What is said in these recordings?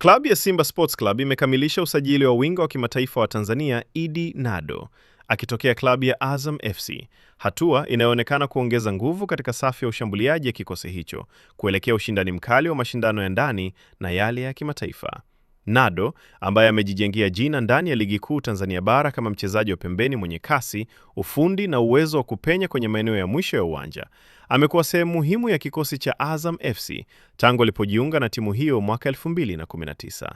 Klabu ya Simba Sports Club imekamilisha usajili wa winga wa kimataifa wa Tanzania Idi Nado akitokea klabu ya Azam FC, hatua inayoonekana kuongeza nguvu katika safu ya ushambuliaji ya kikosi hicho kuelekea ushindani mkali wa mashindano ya ndani na yale ya kimataifa. Nado, ambaye amejijengea jina ndani ya ligi kuu Tanzania bara kama mchezaji wa pembeni mwenye kasi, ufundi na uwezo wa kupenya kwenye maeneo ya mwisho ya uwanja, amekuwa sehemu muhimu ya kikosi cha Azam FC tangu alipojiunga na timu hiyo mwaka 2019.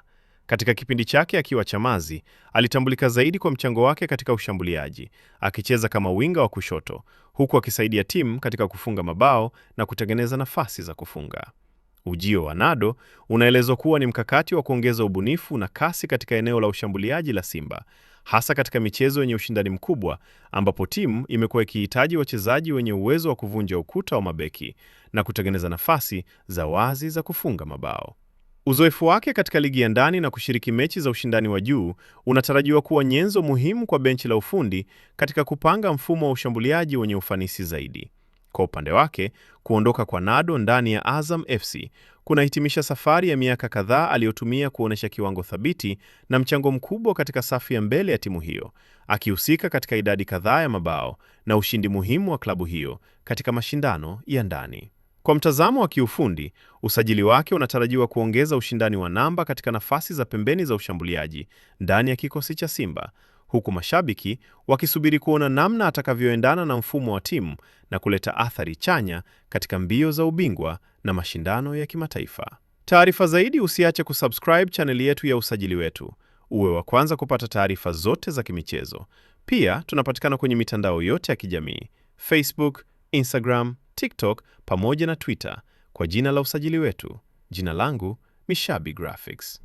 Katika kipindi chake akiwa Chamazi, alitambulika zaidi kwa mchango wake katika ushambuliaji, akicheza kama winga wa kushoto, huku akisaidia timu katika kufunga mabao na kutengeneza nafasi za kufunga. Ujio wa Nado unaelezwa kuwa ni mkakati wa kuongeza ubunifu na kasi katika eneo la ushambuliaji la Simba, hasa katika michezo yenye ushindani mkubwa ambapo timu imekuwa ikihitaji wachezaji wenye uwezo wa kuvunja ukuta wa mabeki na kutengeneza nafasi za wazi za kufunga mabao. Uzoefu wake katika ligi ya ndani na kushiriki mechi za ushindani wa juu unatarajiwa kuwa nyenzo muhimu kwa benchi la ufundi katika kupanga mfumo wa ushambuliaji wenye ufanisi zaidi. Kwa upande wake, kuondoka kwa Nado ndani ya Azam FC kunahitimisha safari ya miaka kadhaa aliyotumia kuonesha kiwango thabiti na mchango mkubwa katika safu ya mbele ya timu hiyo, akihusika katika idadi kadhaa ya mabao na ushindi muhimu wa klabu hiyo katika mashindano ya ndani. Kwa mtazamo wa kiufundi, usajili wake unatarajiwa kuongeza ushindani wa namba katika nafasi za pembeni za ushambuliaji ndani ya kikosi cha Simba, huku mashabiki wakisubiri kuona namna atakavyoendana na mfumo wa timu na kuleta athari chanya katika mbio za ubingwa na mashindano ya kimataifa. Taarifa zaidi, usiache kusubscribe chaneli yetu ya Usajili Wetu, uwe wa kwanza kupata taarifa zote za kimichezo. Pia tunapatikana kwenye mitandao yote ya kijamii: Facebook, Instagram, TikTok pamoja na Twitter kwa jina la Usajili Wetu. Jina langu Mishabi Graphics.